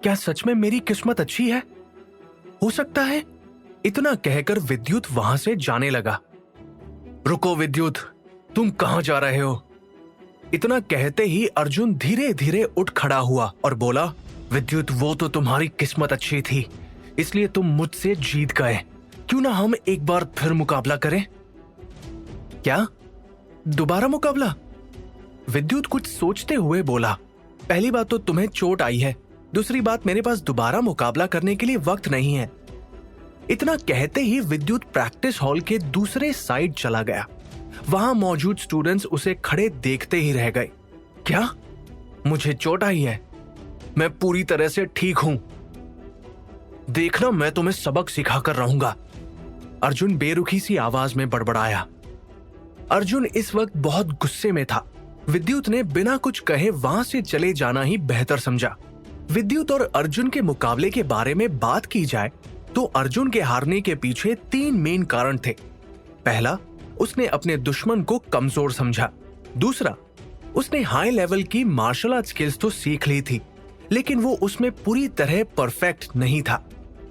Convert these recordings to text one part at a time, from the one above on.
क्या सच में मेरी किस्मत अच्छी है? हो सकता है। इतना कहकर विद्युत वहां से जाने लगा। रुको विद्युत, तुम कहां जा रहे हो? इतना कहते ही अर्जुन धीरे धीरे उठ खड़ा हुआ और बोला, विद्युत, वो तो तुम्हारी किस्मत अच्छी थी, इसलिए तुम मुझसे जीत गए। क्यों ना हम एक बार फिर मुकाबला करें? क्या? दोबारा मुकाबला? विद्युत कुछ सोचते हुए बोला, पहली बात तो तुम्हें चोट आई है, दूसरी बात मेरे पास दोबारा मुकाबला करने के लिए वक्त नहीं है। इतना कहते ही विद्युत प्रैक्टिस हॉल के दूसरे साइड चला गया। वहां मौजूद स्टूडेंट्स उसे खड़े देखते ही रह गए। क्या? मुझे चोट आई है? मैं पूरी तरह से ठीक हूं। देखना, मैं तुम्हें सबक सिखाकर रहूंगा, अर्जुन बेरुखी सी आवाज में बड़बड़ाया। अर्जुन इस वक्त बहुत गुस्से में था। विद्युत ने बिना कुछ कहे वहां से चले जाना ही बेहतर समझा। विद्युत और अर्जुन के मुकाबले के बारे में बात की जाए तो अर्जुन के हारने के पीछे 3 मेन कारण थे। पहला, उसने अपने दुश्मन को कमजोर समझा। दूसरा, उसने हाई लेवल की मार्शल आर्ट स्किल्स तो सीख ली थी, लेकिन वो उसमें पूरी तरह परफेक्ट नहीं था।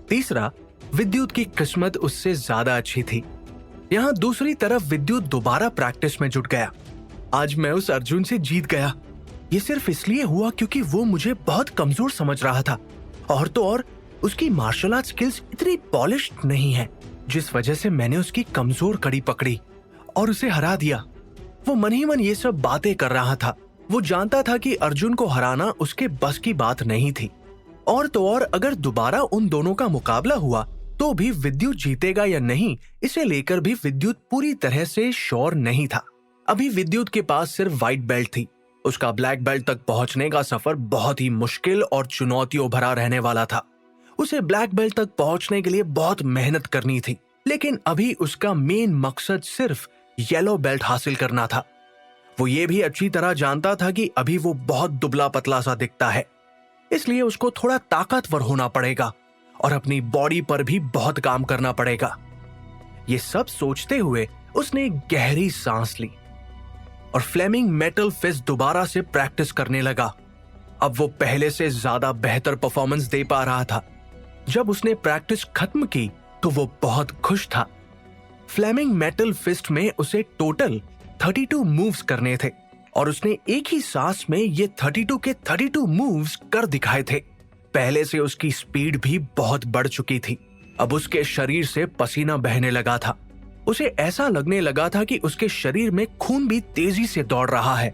तीसरा, विद्युत की किस्मत उससे ज्यादा अच्छी थी। यहाँ दूसरी तरफ विद्युत दोबारा प्रैक्टिस में जुट गया। आज मैं उस अर्जुन से जीत गया। ये सिर्फ इसलिए हुआ क्योंकि वो मुझे बहुत कमजोर समझ रहा था, और तो और उसकी मार्शल आर्ट स्किल्स इतनी पॉलिश्ड नहीं है, जिस वजह से मैंने उसकी कमजोर कड़ी पकड़ी और उसे हरा दिया। वो मन ही मन ये सब बातें कर रहा था। वो जानता था कि अर्जुन को हराना उसके बस की बात नहीं थी, और तो और अगर दोबारा उन दोनों का मुकाबला हुआ तो भी विद्युत जीतेगा या नहीं, इसे लेकर भी विद्युत पूरी तरह से श्योर नहीं था। अभी विद्युत के पास सिर्फ व्हाइट बेल्ट थी। उसका ब्लैक बेल्ट तक पहुंचने का सफर बहुत ही मुश्किल और चुनौतियों भरा रहने वाला था। उसे ब्लैक बेल्ट तक पहुंचने के लिए बहुत मेहनत करनी थी, लेकिन अभी उसका मेन मकसद सिर्फ येलो बेल्ट हासिल करना था। वो ये भी अच्छी तरह जानता था कि अभी वो बहुत दुबला पतला सा दिखता है, इसलिए उसको थोड़ा ताकतवर होना पड़ेगा और अपनी बॉडी पर भी बहुत काम करना पड़ेगा। ये सब सोचते हुए उसने एक गहरी सांस ली और फ्लेमिंग मेटल फिस्ट दोबारा से प्रैक्टिस करने लगा। अब वो पहले से ज्यादा बेहतर परफॉर्मेंस दे पा रहा था। जब उसने प्रैक्टिस खत्म की तो वो बहुत खुश था। फ्लेमिंग मेटल फिस्ट में उसे टोटल 32 मूव्स करने थे और उसने एक ही सांस में ये 32 के 32 मूव्स कर दिखाए थे। पहले से उसकी स्पीड भी बहुत बढ़ चुकी थी। अब उसके शरीर से पसीना बहने लगा था। उसे ऐसा लगने लगा था कि उसके शरीर में खून भी तेजी से दौड़ रहा है।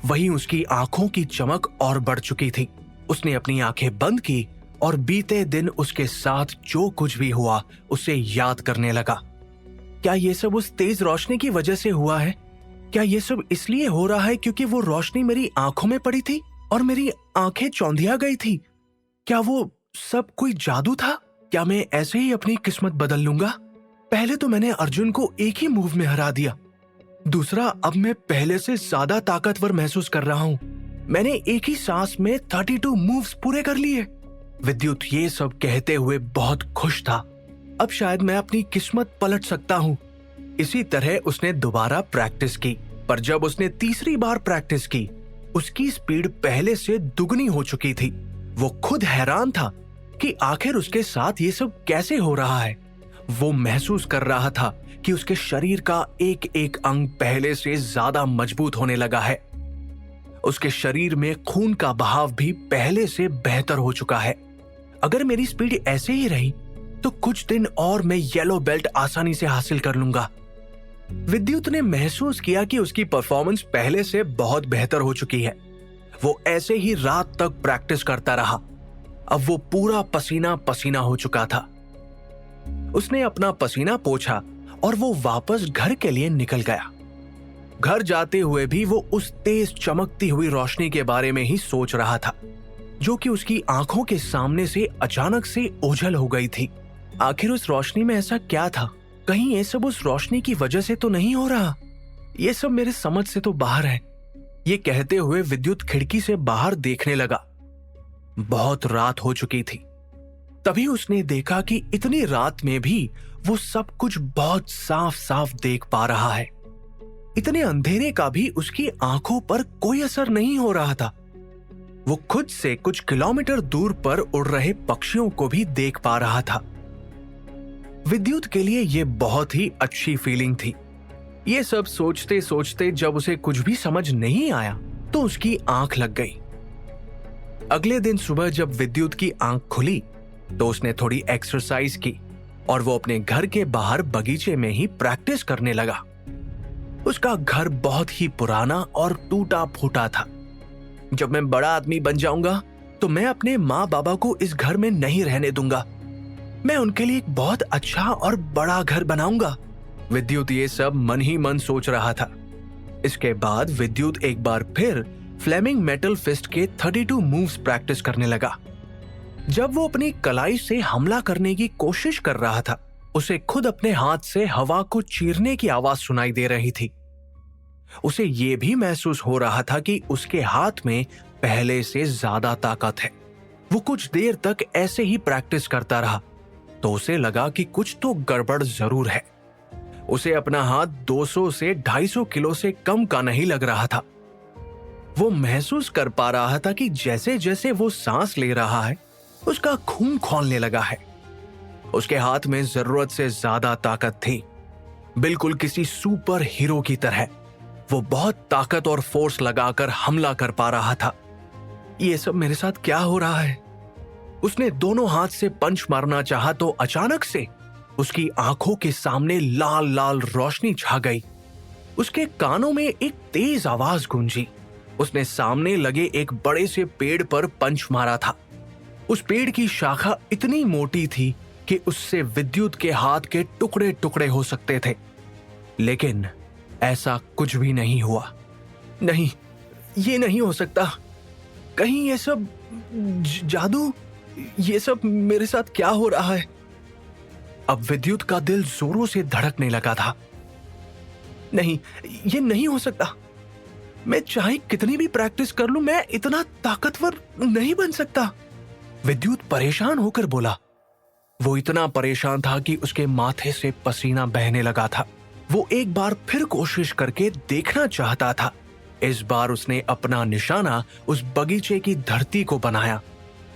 वहीं उसकी आंखों की चमक और बढ़ चुकी थी। उसने अपनी आंखें बंद की और बीते दिन उसके साथ जो कुछ भी हुआ उसे याद करने लगा। क्या ये सब उस तेज रोशनी की वजह से हुआ है? क्या ये सब इसलिए हो रहा है क्योंकि वो रोशनी मेरी आंखों में पड़ी थी और मेरी आंखें चौंधिया गई थी? क्या वो सब कोई जादू था? क्या मैं ऐसे ही अपनी किस्मत बदल लूंगा? पहले तो मैंने अर्जुन को एक ही मूव में हरा दिया। दूसरा, अब मैं पहले से ज्यादा ताकतवर महसूस कर रहा हूँ। मैंने एक ही सांस में 32 मूव्स पूरे कर लिए। विद्युत ये सब कहते हुए बहुत खुश था। अब शायद मैं अपनी किस्मत पलट सकता हूँ। इसी तरह उसने दोबारा प्रैक्टिस की, पर जब उसने तीसरी बार प्रैक्टिस की, उसकी स्पीड पहले से दुगनी हो चुकी थी। वो खुद हैरान था कि आखिर उसके साथ ये सब कैसे हो रहा है। वो महसूस कर रहा था कि उसके शरीर का एक एक अंग पहले से ज्यादा मजबूत होने लगा है। उसके शरीर में खून का बहाव भी पहले से बेहतर हो चुका है। अगर मेरी स्पीड ऐसे ही रही तो कुछ दिन और मैं येलो बेल्ट आसानी से हासिल कर लूंगा। विद्युत ने महसूस किया कि उसकी परफॉर्मेंस पहले से बहुत बेहतर हो चुकी है। वो ऐसे ही रात तक प्रैक्टिस करता रहा। अब वो पूरा पसीना पसीना हो चुका था। उसने अपना पसीना पोंछा और वो वापस घर के लिए निकल गया। घर जाते हुए भी वो उस तेज चमकती हुई रोशनी के बारे में ही सोच रहा था, जो कि उसकी आंखों के सामने से अचानक से ओझल हो गई थी। आखिर उस रोशनी में ऐसा क्या था? कहीं ये सब उस रोशनी की वजह से तो नहीं हो रहा? ये सब मेरे समझ से तो बाहर है। ये कहते हुए विद्युत खिड़की से बाहर देखने लगा। बहुत रात हो चुकी थी। तभी उसने देखा कि इतनी रात में भी वो सब कुछ बहुत साफ साफ देख पा रहा है। इतने अंधेरे का भी उसकी आंखों पर कोई असर नहीं हो रहा था। वो खुद से कुछ किलोमीटर दूर पर उड़ रहे पक्षियों को भी देख पा रहा था। विद्युत के लिए ये बहुत ही अच्छी फीलिंग थी। ये सब सोचते सोचते जब उसे कुछ भी समझ नहीं आया तो उसकी आंख लग गई। अगले दिन सुबह जब विद्युत की आंख खुली तो उसने थोड़ी एक्सरसाइज की और वो अपने घर के बाहर बगीचे में ही प्रैक्टिस करने लगा। उसका घर बहुत ही पुराना और टूटा फूटा था। जब मैं बड़ा आदमी बन जाऊंगा तो मैं अपने माँ बाबा को इस घर में नहीं रहने दूंगा। मैं उनके लिए एक बहुत अच्छा और बड़ा घर बनाऊंगा। विद्युत ये सब मन ही मन सोच रहा था। इसके बाद विद्युत एक बार फिर फ्लेमिंग मेटल फिस्ट के 32 मूव्स प्रैक्टिस करने लगा। जब वो अपनी कलाई से हमला करने की कोशिश कर रहा था, उसे खुद अपने हाथ से हवा को चीरने की आवाज सुनाई दे रही थी। उसे ये भी महसूस हो रहा था कि उसके हाथ में पहले से ज्यादा ताकत है। वो कुछ देर तक ऐसे ही प्रैक्टिस करता रहा तो उसे लगा कि कुछ तो गड़बड़ जरूर है। उसे अपना हाथ 200 से 250 किलो से कम का नहीं लग रहा था। वो महसूस कर पा रहा था कि जैसे जैसे वो सांस ले रहा है उसका खून खौलने लगा है। उसके हाथ में जरूरत से ज्यादा ताकत थी, बिल्कुल किसी सुपर हीरो की तरह। वो बहुत ताकत और फोर्स लगाकर हमला कर पा रहा था। ये सब मेरे साथ क्या हो रहा है? उसने दोनों हाथ से पंच मारना चाहा तो अचानक से उसकी आंखों के सामने लाल लाल रोशनी छा गई। उसके कानों में एक तेज आवाज गूंजी। उसने सामने लगे एक बड़े से पेड़ पर पंच मारा था। उस पेड़ की शाखा इतनी मोटी थी कि उससे विद्युत के हाथ के टुकड़े टुकड़े हो सकते थे, लेकिन ऐसा कुछ भी नहीं हुआ। नहीं, ये नहीं हो सकता। कहीं ये सब जादू? ये सब मेरे साथ क्या हो रहा है? अब विद्युत का दिल जोरों से धड़कने लगा था। नहीं, ये नहीं हो सकता। मैं चाहे कितनी भी प्रैक्टिस कर लूं, मैं इतना ताकतवर नहीं बन सकता। विद्युत परेशान होकर बोला। वो इतना परेशान था कि उसके माथे से पसीना बहने लगा था। वो एक बार फिर कोशिश करके देखना चाहता था। इस बार उसने अपना निशाना उस बगीचे की धरती को बनाया।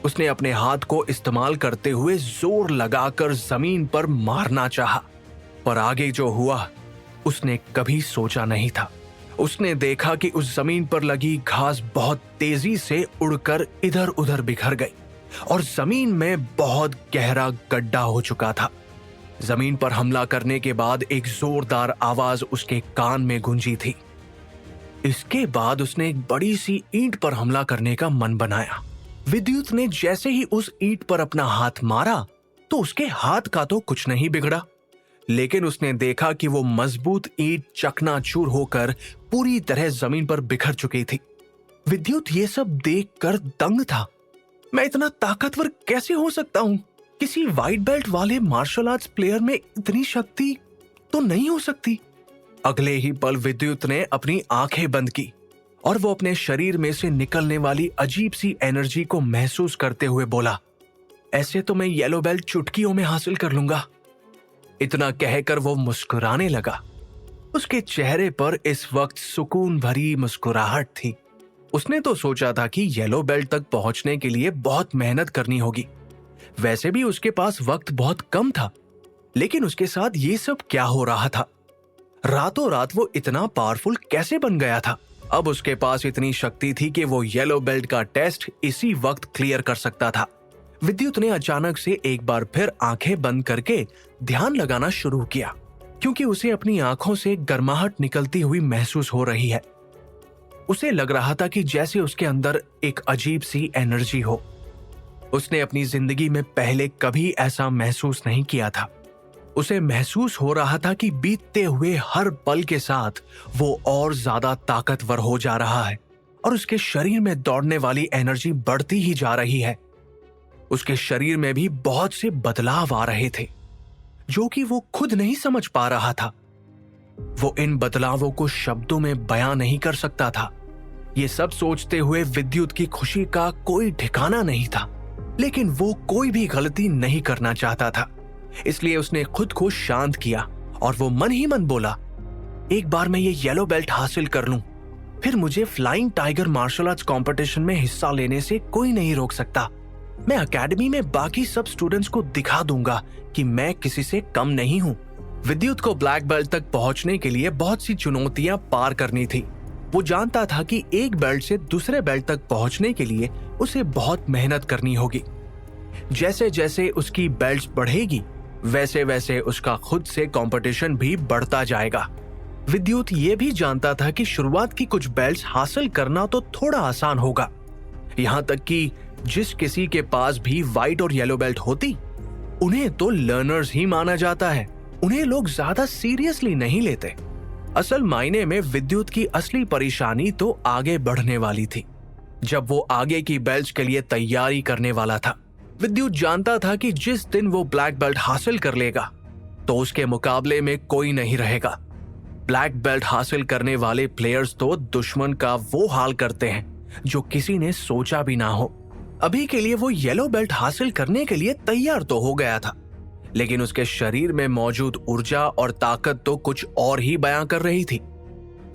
उसने अपने हाथ को इस्तेमाल करते हुए जोर लगाकर जमीन पर मारना चाहा, पर आगे जो हुआ उसने कभी सोचा नहीं था। उसने देखा कि उस जमीन पर लगी घास बहुत तेजी से उड़कर इधर उधर बिखर गई और जमीन में बहुत गहरा गड्ढा हो चुका था। जमीन पर हमला करने के बाद एक जोरदार आवाज उसके कान में गूंजी थी। इसके बाद उसने एक बड़ी सी ईंट पर हमला करने का मन बनाया। विद्युत ने जैसे ही उस ईंट पर अपना हाथ मारा तो उसके हाथ का तो कुछ नहीं बिगड़ा, लेकिन उसने देखा कि वो मजबूत ईंट चकनाचूर होकर पूरी तरह जमीन पर बिखर चुकी थी। विद्युत ये सब देखकर दंग था। मैं इतना ताकतवर कैसे हो सकता हूं? किसी व्हाइट बेल्ट वाले मार्शल आर्ट्स प्लेयर में इतनी शक्ति तो नहीं हो सकती। अगले ही पल विद्युत ने अपनी आंखें बंद की और वो अपने शरीर में से निकलने वाली अजीब सी एनर्जी को महसूस करते हुए बोला, ऐसे तो मैं येलो बेल्ट चुटकियों में हासिल कर लूंगा। इतना कहकर वो मुस्कुराने लगा। उसके चेहरे पर इस वक्त सुकून भरी मुस्कुराहट थी। उसने तो सोचा था कि येलो बेल्ट तक पहुंचने के लिए बहुत मेहनत करनी होगी। वैसे भी उसके पास वक्त बहुत कम था, लेकिन उसके साथ ये सब क्या हो रहा था? रातों रात वो इतना पावरफुल कैसे बन गया था? अब उसके पास इतनी शक्ति थी कि वो येलो बेल्ट का टेस्ट इसी वक्त क्लियर कर सकता था। विद्युत ने अचानक से एक बार फिर आंखें बंद करके ध्यान लगाना शुरू किया, क्योंकि उसे अपनी आंखों से गर्माहट निकलती हुई महसूस हो रही है। उसे लग रहा था कि जैसे उसके अंदर एक अजीब सी एनर्जी हो। उसने अपनी जिंदगी में पहले कभी ऐसा महसूस नहीं किया था। उसे महसूस हो रहा था कि बीतते हुए हर पल के साथ वो और ज्यादा ताकतवर हो जा रहा है और उसके शरीर में दौड़ने वाली एनर्जी बढ़ती ही जा रही है। उसके शरीर में भी बहुत से बदलाव आ रहे थे जो कि वो खुद नहीं समझ पा रहा था। वो इन बदलावों को शब्दों में बयां नहीं कर सकता था। ये सब सोचते हुए विद्युत की खुशी का कोई ठिकाना नहीं था, लेकिन वो कोई भी गलती नहीं करना चाहता था। इसलिए उसने खुद को शांत किया और वो मन ही मन बोला, एक बार मैं ये येलो बेल्ट हासिल कर लूं, फिर मुझे flying tiger martial arts competition में हिस्सा लेने से कोई नहीं रोक सकता। मैं एकेडमी में बाकी सब स्टूडेंट्स को दिखा दूंगा कि मैं किसी से कम नहीं हूँ। विद्युत को ब्लैक बेल्ट तक पहुंचने के लिए बहुत सी चुनौतियां पार करनी थी। वो जानता था कि एक बेल्ट से दूसरे बेल्ट तक पहुंचने के लिए उसे बहुत मेहनत करनी होगी। जैसे जैसे उसकी बेल्ट्स बढ़ेगी वैसे वैसे उसका खुद से कंपटीशन भी बढ़ता जाएगा। विद्युत ये भी जानता था कि शुरुआत की कुछ बेल्ट्स हासिल करना तो थोड़ा आसान होगा। यहाँ तक कि जिस किसी के पास भी व्हाइट और येलो बेल्ट होती, उन्हें तो लर्नर्स ही माना जाता है। उन्हें लोग ज्यादा सीरियसली नहीं लेते। असल मायने में विद्युत की असली परेशानी तो आगे बढ़ने वाली थी। जब वो आगे की बेल्ट्स के लिए तैयारी करने वाला था, विद्युत जानता था कि जिस दिन वो ब्लैक बेल्ट हासिल कर लेगा तो उसके मुकाबले में कोई नहीं रहेगा। ब्लैक बेल्ट हासिल करने वाले प्लेयर्स तो दुश्मन का वो हाल करते हैं जो किसी ने सोचा भी ना हो। अभी के लिए वो येलो बेल्ट हासिल करने के लिए तैयार तो हो गया था, लेकिन उसके शरीर में मौजूद ऊर्जा और ताकत तो कुछ और ही बयां कर रही थी।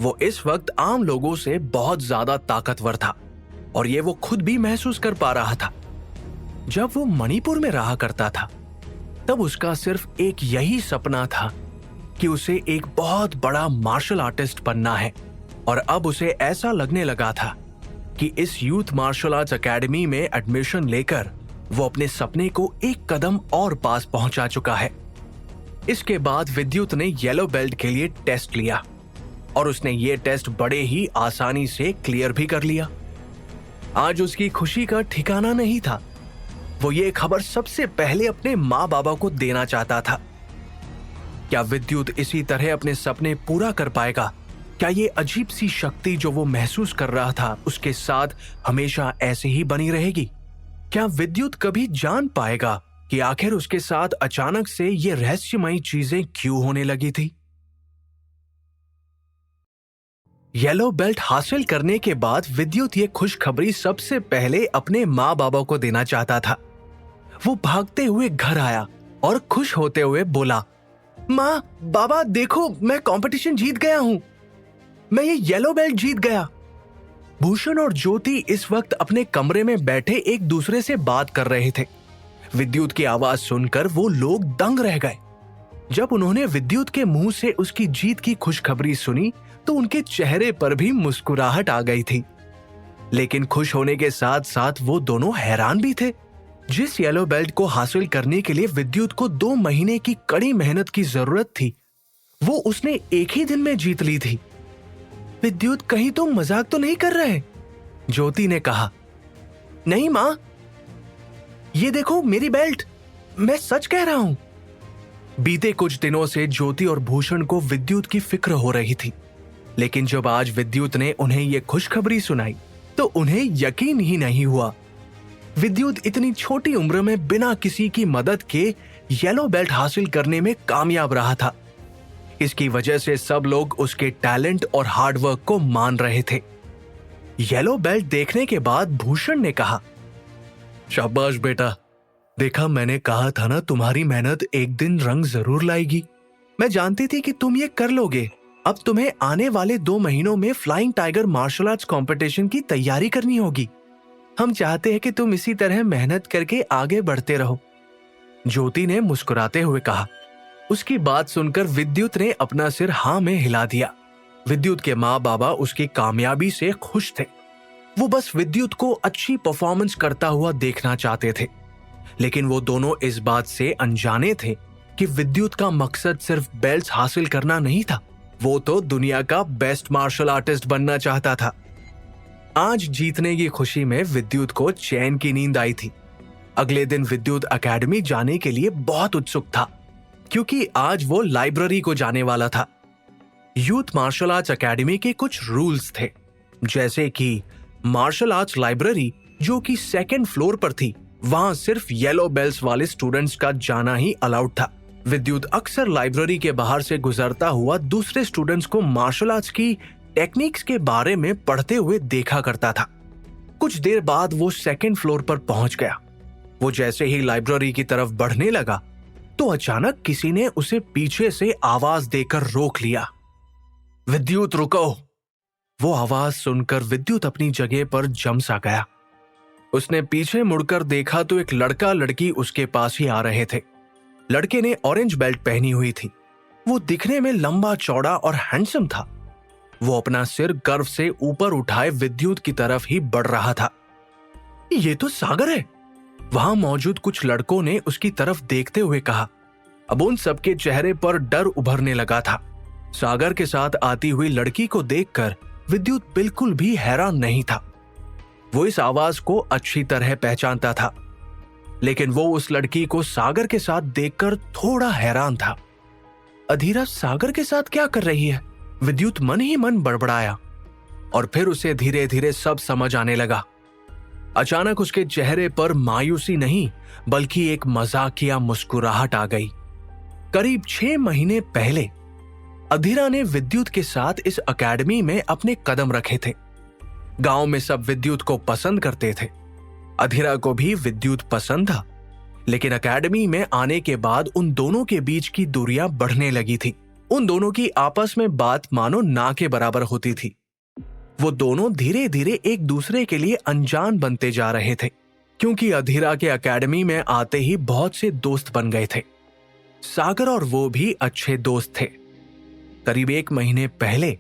वो इस वक्त आम लोगों से बहुत ज्यादा ताकतवर था और ये वो खुद भी महसूस कर पा रहा था। जब वो मणिपुर में रहा करता था तब उसका सिर्फ एक यही सपना था कि उसे एक बहुत बड़ा मार्शल आर्टिस्ट बनना है, और अब उसे ऐसा लगने लगा था कि इस यूथ मार्शल आर्ट्स एकेडमी में एडमिशन लेकर वो अपने सपने को एक कदम और पास पहुंचा चुका है। इसके बाद विद्युत ने येलो बेल्ट के लिए टेस्ट लिया और उसने ये टेस्ट बड़े ही आसानी से क्लियर भी कर लिया। आज उसकी खुशी का ठिकाना नहीं था। वो ये खबर सबसे पहले अपने माँ बाबा को देना चाहता था। क्या विद्युत इसी तरह अपने सपने पूरा कर पाएगा? क्या ये अजीब सी शक्ति जो वो महसूस कर रहा था उसके साथ हमेशा ऐसे ही बनी रहेगी? क्या विद्युत कभी जान पाएगा कि आखिर उसके साथ अचानक से ये रहस्यमयी चीजें क्यों होने लगी थी? येलो बेल्ट हासिल करने के बाद विद्युत ये खुशखबरी सबसे पहले अपने माँ बाबा को देना चाहता था। वो भागते हुए घर आया और खुश होते हुए बोला, माँ, बाबा देखो, मैं कंपटीशन जीत गया हूं। मैं ये येलो बेल्ट जीत गया। भूषण और ज्योति इस वक्त अपने कमरे में बैठे एक दूसरे से बात कर रहे थे। विद्युत की आवाज सुनकर वो लोग दंग रह गए। जब उन्होंने विद्युत के मुंह से उसकी जीत की खुशखबरी सुनी तो उनके चेहरे पर भी मुस्कुराहट आ गई थी। लेकिन खुश होने के साथ साथ वो दोनों हैरान भी थे। जिस येलो बेल्ट को हासिल करने के लिए विद्युत को 2 महीने की कड़ी मेहनत की जरूरत थी, वो उसने एक ही दिन में जीत ली थी। विद्युत, कहीं तुम मजाक तो नहीं कर रहे? ज्योति ने कहा। नहीं मां, ये देखो मेरी बेल्ट, मैं सच कह रहा हूं। बीते कुछ दिनों से ज्योति और भूषण को विद्युत की फिक्र हो रही थी, लेकिन जब आज विद्युत ने उन्हें ये खुशखबरी सुनाई तो उन्हें यकीन ही नहीं हुआ। विद्युत इतनी छोटी उम्र में बिना किसी की मदद के येलो बेल्ट हासिल करने में कामयाब रहा था। इसकी वजह से सब लोग उसके टैलेंट और हार्डवर्क को मान रहे थे। येलो बेल्ट देखने के बाद भूषण ने कहा, शाबाश बेटा, देखा, मैंने कहा था ना, तुम्हारी मेहनत एक दिन रंग जरूर लाएगी। मैं जानती थी कि तुम ये कर लोगे। अब तुम्हें आने वाले 2 महीनों में flying tiger martial arts competition की तैयारी करनी होगी। हम चाहते हैं कि तुम इसी तरह मेहनत करके आगे बढ़ते रहो। ज्योति ने मुस्कुराते हुए कहा। उसकी बात सुनकर विद्युत ने अपना सिर हाँ में हिला दिया। विद्युत के माँ बाबा उसकी कामयाबी से खुश थे। वो बस विद्युत को अच्छी परफॉर्मेंस करता हुआ देखना चाहते थे, लेकिन वो दोनों इस बात से अनजाने थे कि विद्युत का मकसद सिर्फ बेल्ट्स हासिल करना नहीं था। वो तो दुनिया का बेस्ट मार्शल आर्टिस्ट बनना चाहता था। आज जीतने की खुशी में विद्युत को चैन की नींद आई थी। अगले दिन विद्युत एकेडमी जाने के लिए बहुत उत्सुक था, क्योंकि आज वो लाइब्रेरी को जाने वाला था। यूथ मार्शल आर्ट्स एकेडमी के कुछ रूल्स थे, जैसे कि मार्शल आर्ट्स लाइब्रेरी जो कि 2nd फ्लोर पर थी, वहां सिर्फ येलो बेल्ट्स वाले स्टूडेंट्स का जाना ही अलाउड था। विद्युत अक्सर लाइब्रेरी के बाहर से गुजरता हुआ दूसरे स्टूडेंट्स को मार्शल आर्ट्स की टेक्निक्स के बारे में पढ़ते हुए देखा करता था। कुछ देर बाद वो 2nd फ्लोर पर पहुंच गया। वो जैसे ही लाइब्रेरी की तरफ बढ़ने लगा तो अचानक किसी ने उसे पीछे से आवाज देकर रोक लिया। विद्युत, रुको। वो आवाज सुनकर विद्युत अपनी जगह पर जम सा गया। उसने पीछे मुड़कर देखा तो एक लड़का लड़की उसके पास ही आ रहे थे। लड़के ने ऑरेंज बेल्ट पहनी हुई थी। वो दिखने में लंबा चौड़ा और हैंडसम था। वो अपना सिर गर्व से ऊपर उठाए विद्युत की तरफ ही बढ़ रहा था। ये तो सागर है, वहां मौजूद कुछ लड़कों ने उसकी तरफ देखते हुए कहा। अब उन सबके चेहरे पर डर उभरने लगा था। सागर के साथ आती हुई लड़की को देखकर विद्युत बिल्कुल भी हैरान नहीं था। वो इस आवाज को अच्छी तरह पहचानता था, लेकिन वो उस लड़की को सागर के साथ देखकर थोड़ा हैरान था। अधीरा सागर के साथ क्या कर रही है? विद्युत मन ही मन बड़बड़ाया और फिर उसे धीरे धीरे सब समझ आने लगा। अचानक उसके चेहरे पर मायूसी नहीं बल्कि एक मजाकिया मुस्कुराहट आ गई। करीब 6 महीने पहले अधीरा ने विद्युत के साथ इस एकेडमी में अपने कदम रखे थे। गांव में सब विद्युत को पसंद करते थे। अधीरा को भी विद्युत पसंद था, लेकिन एकेडमी में आने के बाद उन दोनों के बीच की दूरियां बढ़ने लगी थी। उन दोनों की आपस में बात मानो ना के बराबर होती थी। वो दोनों धीरे धीरे एक दूसरे के लिए अनजान बनते जा रहे थे, क्योंकि अधीरा के एकेडमी में आते ही बहुत से दोस्त बन गए थे। सागर और वो भी अच्छे दोस्त थे। करीब 1 महीने पहले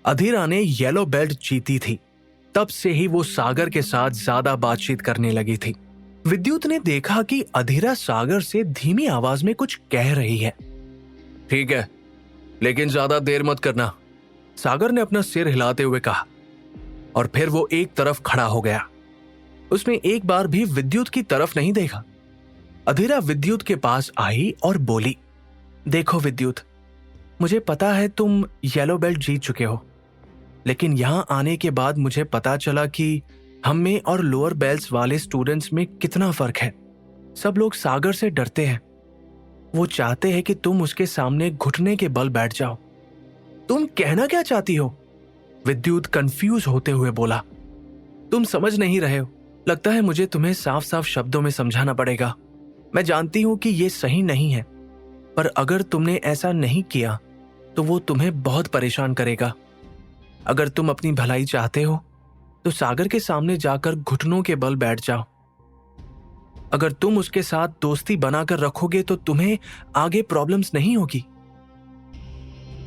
अधीरा ने येलो बेल्ट जीती थी। तब से ही वो सागर के साथ ज्यादा बातचीत करने लगी थी। विद्युत ने देखा कि अधीरा सागर से धीमी आवाज में कुछ कह रही है। ठीक है, लेकिन ज्यादा देर मत करना, सागर ने अपना सिर हिलाते हुए कहा और फिर वो एक तरफ खड़ा हो गया। उसने एक बार भी विद्युत की तरफ नहीं देखा। अधीरा विद्युत के पास आई और बोली, देखो विद्युत, मुझे पता है तुम येलो बेल्ट जीत चुके हो, लेकिन यहां आने के बाद मुझे पता चला कि हम में और लोअर बेल्ट्स वाले स्टूडेंट्स में कितना फर्क है। सब लोग सागर से डरते हैं। वो चाहते हैं कि तुम उसके सामने घुटने के बल बैठ जाओ। तुम कहना क्या चाहती हो? विद्युत कंफ्यूज होते हुए बोला। तुम समझ नहीं रहे हो। लगता है मुझे तुम्हें साफ साफ शब्दों में समझाना पड़ेगा। मैं जानती हूं कि ये सही नहीं है, पर अगर तुमने ऐसा नहीं किया तो वो तुम्हें बहुत परेशान करेगा। अगर तुम अपनी भलाई चाहते हो तो सागर के सामने जाकर घुटनों के बल बैठ जाओ। अगर तुम उसके साथ दोस्ती बनाकर रखोगे तो तुम्हें आगे प्रॉब्लम्स नहीं होगी।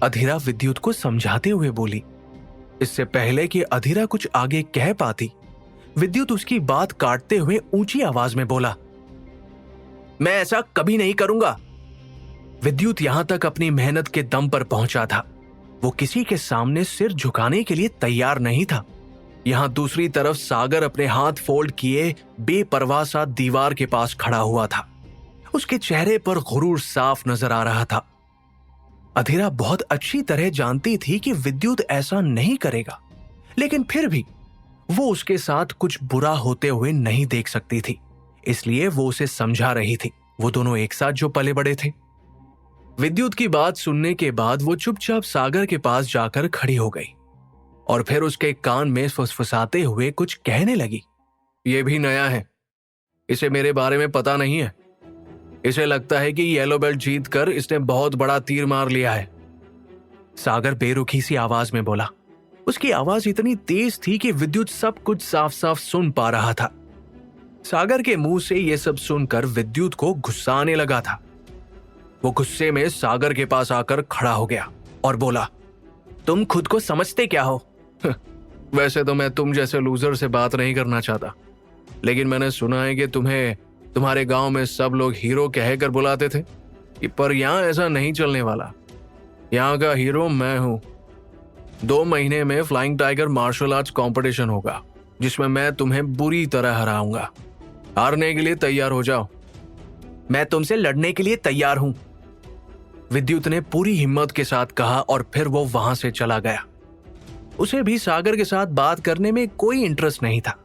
अधीरा विद्युत को समझाते हुए बोली। इससे पहले कि अधीरा कुछ आगे कह पाती, विद्युत उसकी बात काटते हुए ऊंची आवाज में बोला, मैं ऐसा कभी नहीं करूंगा। विद्युत यहां तक अपनी मेहनत के दम पर पहुंचा था। वो किसी के सामने सिर झुकाने के लिए तैयार नहीं था। यहां दूसरी तरफ सागर अपने हाथ फोल्ड किए बेपरवाह सा दीवार के पास खड़ा हुआ था। उसके चेहरे पर गुरूर साफ नजर आ रहा था। अधीरा बहुत अच्छी तरह जानती थी कि विद्युत ऐसा नहीं करेगा, लेकिन फिर भी वो उसके साथ कुछ बुरा होते हुए नहीं देख सकती थी, इसलिए वो उसे समझा रही थी। वो दोनों एक साथ जो पले बड़े थे। विद्युत की बात सुनने के बाद वो चुपचाप सागर के पास जाकर खड़ी हो गई और फिर उसके कान में फुसफुसाते हुए कुछ कहने लगी। ये भी नया है, इसे मेरे बारे में पता नहीं है। इसे लगता है कि येलो बेल्ट जीतकर इसने बहुत बड़ा तीर मार लिया है। सागर बेरुखी सी आवाज में बोला। उसकी आवाज इतनी तेज थी कि विद्युत सब कुछ साफ साफ सुन पा रहा था। सागर के मुंह से यह सब सुनकर विद्युत को गुस्सा आने लगा था। वो गुस्से में सागर के पास आकर खड़ा हो गया और बोला, तुम खुद को समझते क्या हो? वैसे तो मैं तुम जैसे लूजर से बात नहीं करना चाहता, लेकिन मैंने सुना है कि तुम्हें तुम्हारे गांव में सब लोग हीरो कहकर बुलाते थे, पर यहां ऐसा नहीं चलने वाला। यहां का हीरो मैं हूं। 2 महीने में flying tiger martial arts competition होगा, जिसमें मैं तुम्हें बुरी तरह हराऊंगा। हारने के लिए तैयार हो जाओ। मैं तुमसे लड़ने के लिए तैयार हूं, विद्युत ने पूरी हिम्मत के साथ कहा और फिर वो वहां से चला गया। उसे भी सागर के साथ बात करने में कोई इंटरेस्ट नहीं था।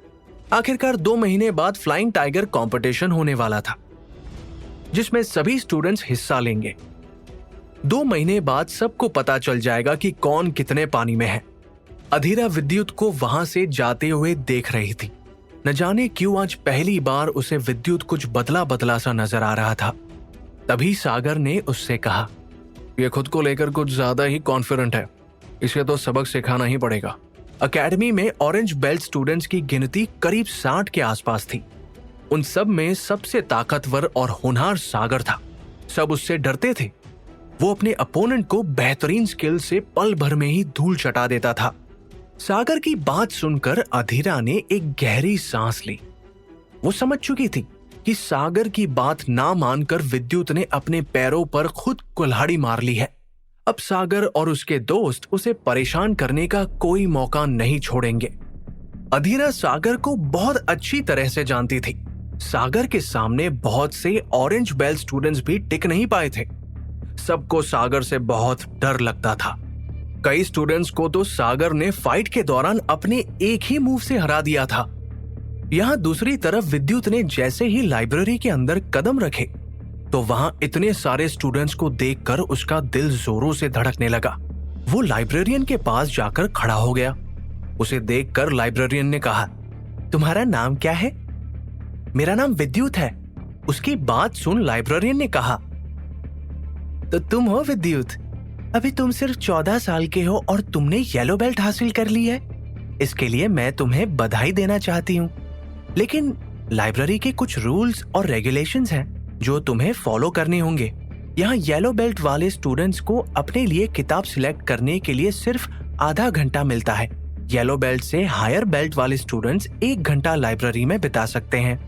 आखिरकार 2 महीने बाद फ्लाइंग टाइगर कंपटीशन होने वाला था, जिसमें सभी स्टूडेंट्स हिस्सा लेंगे। 2 महीने बाद सबको पता चल जाएगा कि कौन कितने पानी में है। अधीरा विद्युत को वहां से जाते हुए देख रही थी। न जाने क्यों आज पहली बार उसे विद्युत कुछ बदला बदला सा नजर आ रहा था। तभी सागर ने उससे कहा, ये खुद को लेकर कुछ ज्यादा ही कॉन्फिडेंट है, इसे तो सबक सिखाना ही पड़ेगा। एकेडमी में ऑरेंज बेल्ट स्टूडेंट्स की गिनती करीब 60 के आसपास थी। उन सब में सबसे ताकतवर और होनहार सागर था। सब उससे डरते थे। वो अपने अपोनेंट को बेहतरीन स्किल से पल भर में ही धूल चटा देता था। सागर की बात सुनकर अधीरा ने एक गहरी सांस ली। वो समझ चुकी थी कि सागर की बात ना मानकर विद्युत ने अपने पैरों पर खुद कुल्हाड़ी मार ली है। अब सागर और उसके दोस्त उसे परेशान करने का कोई मौका नहीं छोड़ेंगे। अधीरा सागर को बहुत अच्छी तरह से जानती थी। सागर के सामने बहुत से ऑरेंज बेल्ट स्टूडेंट्स भी टिक नहीं पाए थे। सबको सागर से बहुत डर लगता था। कई स्टूडेंट्स को तो सागर ने फाइट के दौरान अपने एक ही मूव से हरा दिया था। यहां दूसरी तरफ विद्युत ने जैसे ही लाइब्रेरी के अंदर कदम रखे तो वहां इतने सारे स्टूडेंट्स को देखकर उसका दिल जोरों से धड़कने लगा। वो लाइब्रेरियन के पास जाकर खड़ा हो गया। उसे देखकर लाइब्रेरियन ने कहा, तुम्हारा नाम क्या है? मेरा नाम विद्युत है। उसकी बात सुन लाइब्रेरियन ने कहा, तो तुम हो विद्युत? अभी तुम सिर्फ 14 साल के हो और तुमने येलो बेल्ट हासिल कर ली है। इसके लिए मैं तुम्हें बधाई देना चाहती हूँ। लेकिन लाइब्रेरी के कुछ रूल्स और रेगुलेशंस हैं जो तुम्हें फॉलो करने होंगे। यहाँ येलो बेल्ट वाले स्टूडेंट्स को अपने लिए किताब सिलेक्ट करने के लिए सिर्फ आधा घंटा मिलता है। येलो बेल्ट से हायर बेल्ट वाले स्टूडेंट्स 1 घंटा लाइब्रेरी में बिता सकते हैं।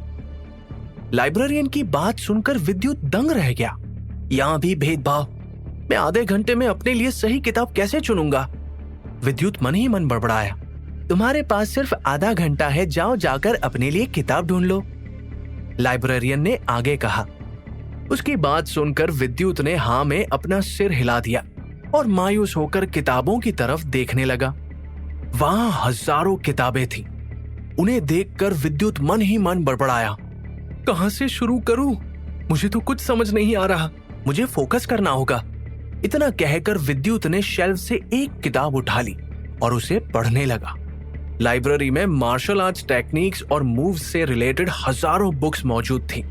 लाइब्रेरियन की बात सुनकर विद्युत दंग रह गया। यहाँ भी भेदभाव? मैं आधे घंटे में अपने लिए सही किताब कैसे चुनूंगा? विद्युत मन ही मन बड़बड़ाया। तुम्हारे पास सिर्फ आधा घंटा है, जाओ जाकर अपने लिए किताब ढूंढ लो। लाइब्रेरियन ने आगे कहा। उसकी बात सुनकर विद्युत ने हाँ में अपना सिर हिला दिया और मायूस होकर किताबों की तरफ देखने लगा। वहां हजारों किताबें थी। उन्हें देखकर विद्युत मन ही मन बड़बड़ाया। कहां से शुरू करूं? मुझे तो कुछ समझ नहीं आ रहा। मुझे फोकस करना होगा। इतना कहकर विद्युत ने शेल्फ से एक किताब उठा ली और उसे पढ़ने लगा। लाइब्रेरी में मार्शल आर्ट्स टेक्निक्स और मूव्स से रिलेटेड हजारों बुक्स मौजूद थी।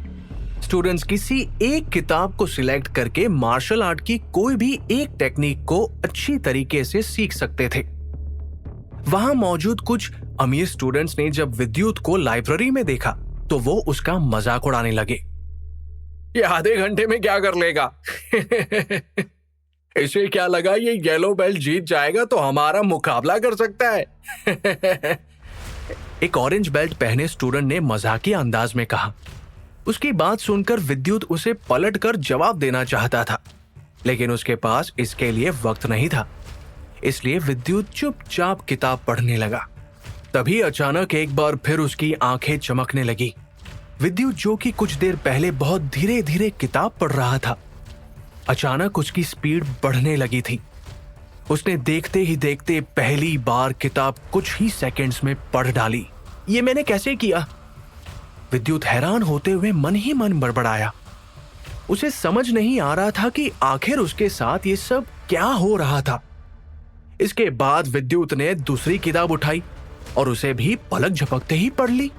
स्टूडेंट्स किसी एक किताब को सिलेक्ट करके मार्शल आर्ट की कोई भी एक टेक्निक को अच्छी तरीके से सीख सकते थे। वहां मौजूद कुछ अमीर स्टूडेंट्स ने जब विद्युत को लाइब्रेरी में देखा तो वो उसका मजाक उड़ाने लगे। ये आधे घंटे में क्या कर लेगा? इसे क्या लगा ये येलो बेल्ट जीत जाएगा तो हमारा मुकाबला कर सकता है? एक ऑरेंज बेल्ट पहने स्टूडेंट ने मजाकिया अंदाज में कहा। उसकी बात सुनकर विद्युत उसे पलटकर जवाब देना चाहता था, लेकिन उसके पास इसके लिए वक्त नहीं था। इसलिए विद्युत चुपचाप किताब पढ़ने लगा। तभी अचानक एक बार फिर उसकी आंखें चमकने लगी। विद्युत, जो कि कुछ देर पहले बहुत धीरे धीरे किताब पढ़ रहा था, अचानक उसकी स्पीड बढ़ने लगी थी। उसने देखते ही देखते पहली बार किताब कुछ ही सेकंड्स में पढ़ डाली। ये मैंने कैसे किया? विद्युत हैरान होते हुए मन ही मन बड़बड़ाया। उसे समझ नहीं आ रहा था कि आखिर उसके साथ ये सब क्या हो रहा था। इसके बाद विद्युत ने दूसरी किताब उठाई और उसे भी पलक झपकते ही पढ़ ली।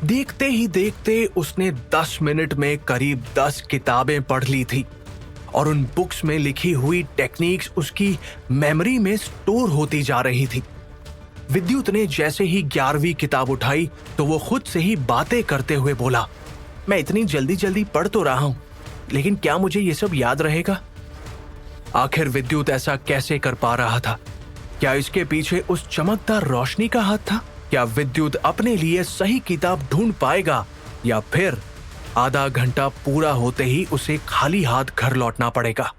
देखते ही देखते उसने 10 मिनट में करीब 10 किताबें पढ़ ली थी और उन बुक्स में लिखी हुई टेक्निक्स उसकी मेमोरी में स्टोर होती जा रही थी। विद्युत ने जैसे ही 11वीं किताब उठाई तो वो खुद से ही बातें करते हुए बोला, मैं इतनी जल्दी जल्दी पढ़ तो रहा हूं, लेकिन क्या मुझे ये सब याद रहेगा? आखिर विद्युत ऐसा कैसे कर पा रहा था? क्या इसके पीछे उस चमकदार रोशनी का हाथ था? क्या विद्युत अपने लिए सही किताब ढूंढ पाएगा या फिर आधा घंटा पूरा होते ही उसे खाली हाथ घर लौटना पड़ेगा?